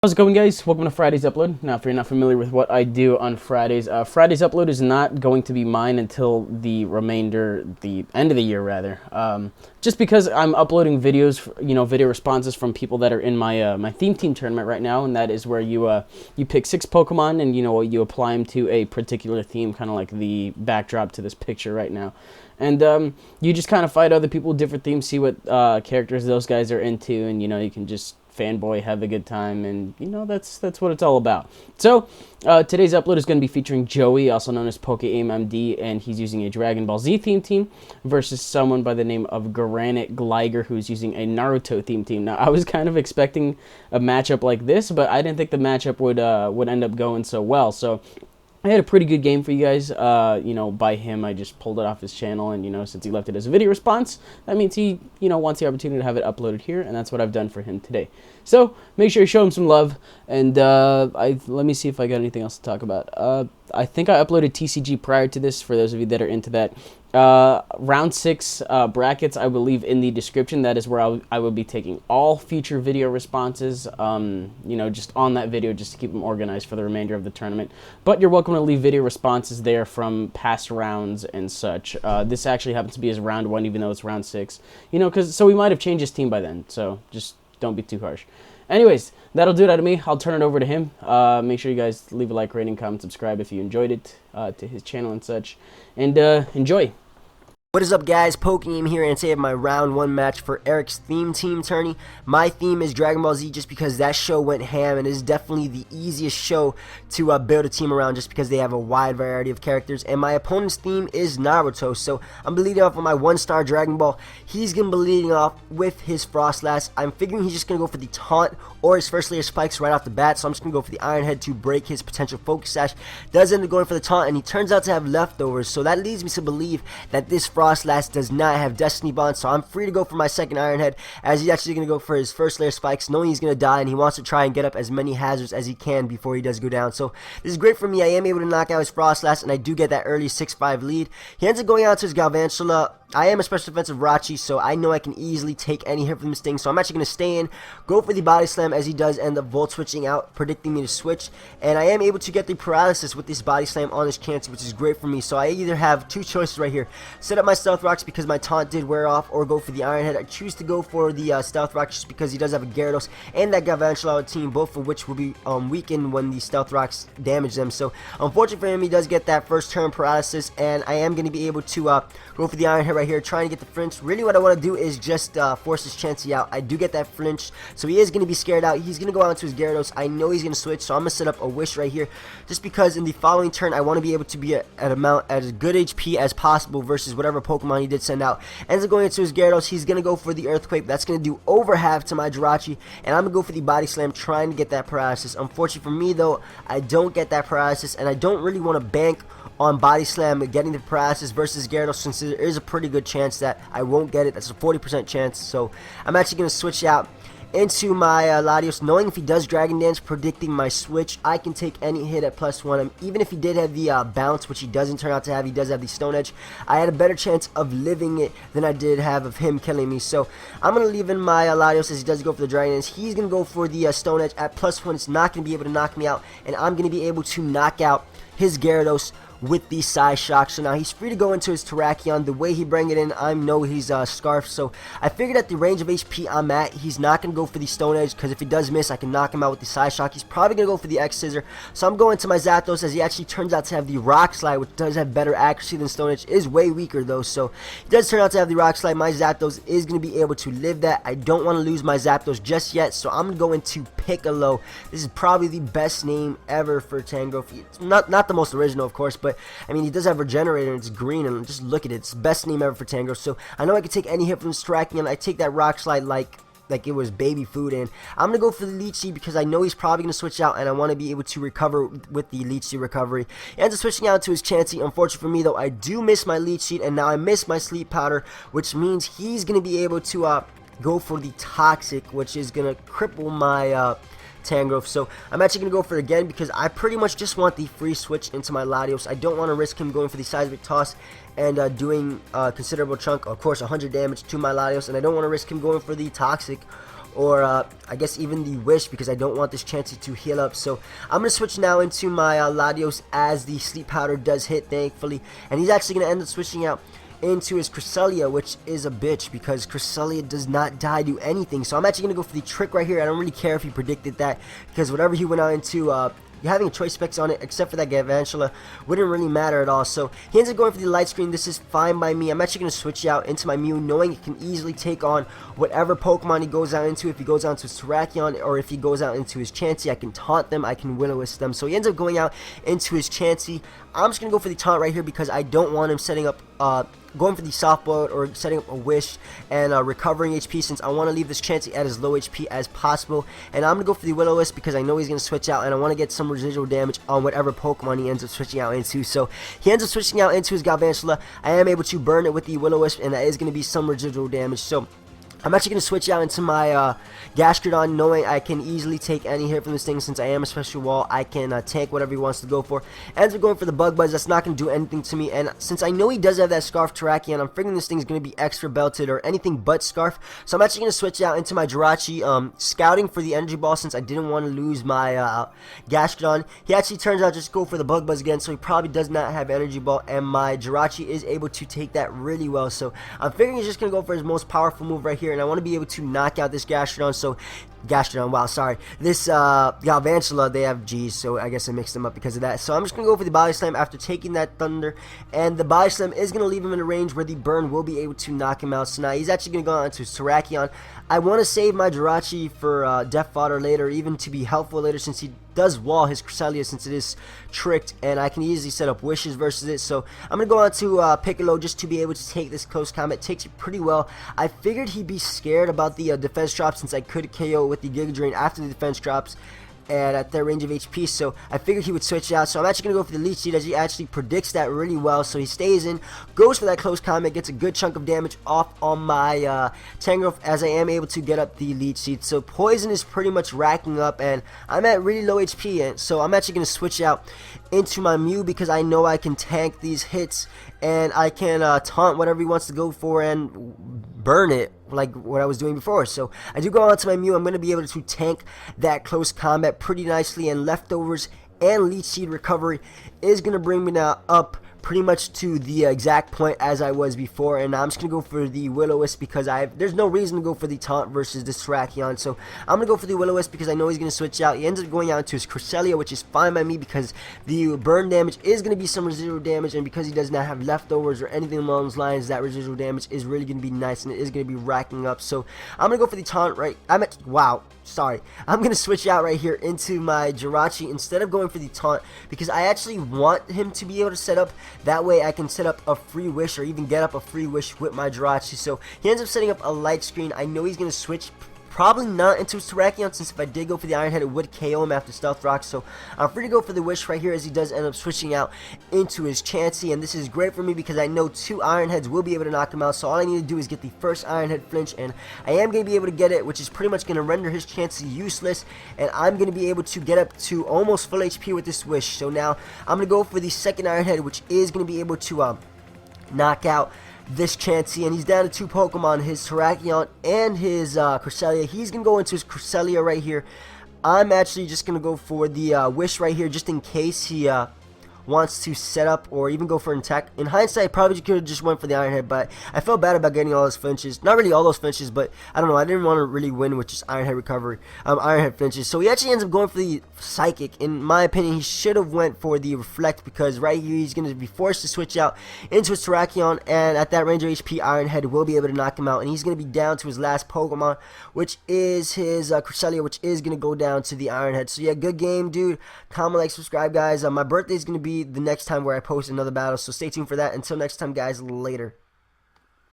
How's it going, guys? Welcome to Friday's upload. Now, if you're not familiar with what I do on Fridays, Friday's upload is not going to be mine until the end of the year, rather. Just because I'm uploading videos, video responses from people that are in my my theme team tournament right now, and that is where you pick 6 Pokemon and you apply them to a particular theme, kind of like the backdrop to this picture right now. And you just kind of fight other people with different themes, see what characters those guys are into, and you can just fanboy, have a good time, and that's what it's all about. So today's upload is going to be featuring Joey, also known as pokeaimMD, and he's using a Dragonball Z theme team versus someone by the name of GraniteGligar, who's using a Naruto theme team. Now, I was kind of expecting a matchup like this, but I didn't think the matchup would end up going so well. So I had a pretty good game for you guys. By him, I just pulled it off his channel, and since he left it as a video response, that means he wants the opportunity to have it uploaded here, and that's what I've done for him today. So make sure you show him some love, and let me see if I got anything else to talk about. I think I uploaded TCG prior to this, for those of you that are into that. Round 6 brackets, I will leave in the description. That is where I will be taking all future video responses, just on that video, just to keep them organized for the remainder of the tournament. But you're welcome to leave video responses there from past rounds and such. This actually happens to be as round 1, even though it's round 6. So we might have changed his team by then, so just don't be too harsh. Anyways, that'll do it out of me. I'll turn it over to him. Make sure you guys leave a like, rating, comment, subscribe if you enjoyed it to his channel and such. And enjoy. What is up, guys? pokeaim here, and today I have my round 1 match for Eric's theme team tourney. My theme is Dragon Ball Z, just because that show went ham and is definitely the easiest show to build a team around, just because they have a wide variety of characters. And my opponent's theme is Naruto, so I'm leading off with my 1-star Dragon Ball. He's gonna be leading off with his Frostlass. I'm figuring he's just gonna go for the taunt or his first layer spikes right off the bat, so I'm just gonna go for the Iron Head to break his potential Focus Sash. Does end up going for the taunt, and he turns out to have leftovers, so that leads me to believe that this Frostlass does not have Destiny Bond, so I'm free to go for my second Iron Head, as he's actually going to go for his first layer spikes, knowing he's going to die, and he wants to try and get up as many hazards as he can before he does go down. So this is great for me. I am able to knock out his Frostlass, and I do get that early 6-5 lead. He ends up going out to his Galvantula. I am a special defensive Rachi, so I know I can easily take any hit from this thing, so I'm actually going to stay in, go for the body slam, as he does end up volt switching out, predicting me to switch, and I am able to get the paralysis with this body slam on his Chansey, which is great for me. So I either have 2 choices right here: set up my Stealth Rocks because my taunt did wear off, or go for the Iron Head. I choose to go for the Stealth Rocks just because he does have a Gyarados and that Galvantula team, both of which will be weakened when the Stealth Rocks damage them. So unfortunately for him, he does get that first turn paralysis, and I am going to be able to go for the Iron Head right here, trying to get the flinch. Really what I want to do is just force his Chansey out. I do get that flinch, so he is going to be scared out. He's going to go out into his Gyarados. I know he's going to switch, so I'm going to set up a Wish right here, just because in the following turn I want to be able to be at as good HP as possible versus whatever Pokemon he did send out. Ends up going into his Gyarados. He's going to go for the Earthquake. That's going to do over half to my Jirachi, and I'm going to go for the Body Slam, trying to get that paralysis. Unfortunately for me, though, I don't get that paralysis, and I don't really want to bank on Body Slam getting the paralysis versus Gyarados, since there is a pretty good chance that I won't get it. That's a 40% chance, so I'm actually going to switch out into my Latios, knowing if he does Dragon Dance, predicting my switch, I can take any hit at +1. Even if he did have the bounce, which he doesn't turn out to have, he does have the Stone Edge, I had a better chance of living it than I did have of him killing me. So I'm going to leave in my Latios, as he does go for the Dragon Dance. He's going to go for the Stone Edge at +1. It's not going to be able to knock me out, and I'm going to be able to knock out his Gyarados with the Psy Shock. So now he's free to go into his Terrakion. The way he bring it in, I know he's Scarf, so I figured at the range of HP I'm at, he's not going to go for the Stone Edge, because if he does miss, I can knock him out with the Psy Shock. He's probably going to go for the X Scissor, so I'm going to my Zapdos, as he actually turns out to have the Rock Slide, which does have better accuracy than Stone Edge. Is way weaker though, so he does turn out to have the Rock Slide. My Zapdos is going to be able to live that. I don't want to lose my Zapdos just yet, so I'm going to go into Piccolo. This is probably the best name ever for Tangrowth. It's not the most original, of course, but I mean, he does have Regenerator, and it's green, and just look at it. It's the best name ever for Tangrowth. So I know I can take any hit from this Terrakion. I take that Rock Slide like it was baby food, and I'm going to go for the Leech Seed because I know he's probably going to switch out, and I want to be able to recover with the Leech Seed recovery. He ends up switching out to his Chansey. Unfortunately for me, though, I do miss my Leech Seed, and now I miss my Sleep Powder, which means he's going to be able to go for the Toxic, which is going to cripple my Tangrowth. So I'm actually going to go for it again because I pretty much just want the free switch into my Latios. I don't want to risk him going for the Seismic Toss and doing a considerable chunk, of course 100 damage to my Latios, and I don't want to risk him going for the Toxic or I guess even the Wish, because I don't want this Chansey to heal up. So I'm going to switch now into my Latios as the Sleep Powder does hit, thankfully. And he's actually going to end up switching out into his Cresselia, which is a bitch because Cresselia does not die to anything. So I'm actually going to go for the Trick right here. I don't really care if he predicted that, because whatever he went out into, having a choice specs on it, except for that Galvantula, wouldn't really matter at all. So he ends up going for the Light Screen. This is fine by me. I'm actually going to switch out into my Mew, knowing it can easily take on whatever Pokemon he goes out into. If he goes out into his Terrakion, or if he goes out into his Chansey, I can taunt them, I can Will-O-Wisp them. So he ends up going out into his Chansey. I'm just going to go for the taunt right here because I don't want him setting up, going for the Soft Boil or setting up a Wish and recovering HP, since I want to leave this Chansey at as low HP as possible. And I'm going to go for the Will-O-Wisp because I know he's going to switch out, and I want to get some residual damage on whatever Pokemon he ends up switching out into. So he ends up switching out into his Galvantula. I am able to burn it with the Will-O-Wisp, and that is going to be some residual damage. So I'm actually going to switch out into my Gastrodon, knowing I can easily take any hit from this thing. Since I am a special wall, I can tank whatever he wants to go for. Ends up going for the Bug Buzz. That's not going to do anything to me. And since I know he does have that Scarf Terrakion, I'm figuring this thing is going to be extra belted or anything but Scarf. So I'm actually going to switch out into my Jirachi, scouting for the Energy Ball since I didn't want to lose my Gastrodon. He actually turns out just go for the Bug Buzz again, so he probably does not have Energy Ball, and my Jirachi is able to take that really well. So I'm figuring he's just going to go for his most powerful move right here, and I want to be able to knock out this Gastrodon. So Gastrodon, wow, sorry. This Galvantula, they have G's, so I guess I mixed them up because of that. So I'm just going to go for the Body Slam after taking that Thunder, and the Body Slam is going to leave him in a range where the Burn will be able to knock him out. So now he's actually going to go on to Terrakion. I want to save my Jirachi for Death Fodder later, even to be helpful later, since he does wall his Cresselia since it is tricked, and I can easily set up Wishes versus it. So I'm going to go on to Piccolo just to be able to take this close combat. Takes it pretty well. I figured he'd be scared about the defense drop, since I could KO with the Giga Drain after the defense drops and at their range of HP, so I figured he would switch out. So I'm actually going to go for the Leech Seed, as he actually predicts that really well. So he stays in, goes for that close combat, gets a good chunk of damage off on my Tangrowth, as I am able to get up the Leech Seed. So Poison is pretty much racking up, and I'm at really low HP, and so I'm actually going to switch out into my Mew because I know I can tank these hits, and I can taunt whatever he wants to go for and burn it like what I was doing before. So I do go on to my Mew. I'm going to be able to tank that close combat pretty nicely, and Leftovers and Leech Seed recovery is going to bring me now up pretty much to the exact point as I was before. And I'm just going to go for the Will-O-Wisp because there's no reason to go for the taunt versus this Terrakion. So I'm going to go for the Will-O-Wisp because I know he's going to switch out. He ends up going out to his Cresselia, which is fine by me because the burn damage is going to be some residual damage, and because he does not have Leftovers or anything along those lines, that residual damage is really going to be nice, and it is going to be racking up. So I'm going to go for the taunt right. I'm going to switch out right here into my Jirachi instead of going for the taunt, because I actually want him to be able to set up. That way I can set up a free Wish or even get up a free Wish with my Jirachi. So he ends up setting up a Light Screen. I know he's going to switch, probably not into his Terrakion, since if I did go for the Iron Head, it would KO him after Stealth Rock. So I'm free to go for the Wish right here, as he does end up switching out into his Chansey. And this is great for me because I know 2 Iron Heads will be able to knock him out. So all I need to do is get the first Iron Head flinch, and I am going to be able to get it, which is pretty much going to render his Chansey useless. And I'm going to be able to get up to almost full HP with this Wish. So now I'm going to go for the second Iron Head, which is going to be able to knock out this Chansey, and he's down to 2 Pokemon, his Terrakion and his Cresselia. He's going to go into his Cresselia right here. I'm actually just going to go for the Wish right here, just in case he wants to set up or even go for an attack. In hindsight, I probably could have just went for the Iron Head, but I felt bad about getting all those flinches. Not really all those flinches, but I don't know. I didn't want to really win with just Iron Head recovery, Iron Head flinches. So he actually ends up going for the Psychic. In my opinion, he should have went for the Reflect, because right here he's going to be forced to switch out into his Terrakion, and at that range of HP, Iron Head will be able to knock him out, and he's going to be down to his last Pokemon, which is his Cresselia, which is going to go down to the Iron Head. So yeah, good game, dude. Comment, like, subscribe, guys. My birthday is going to be the next time where I post another battle, so stay tuned for that. Until next time, guys, later.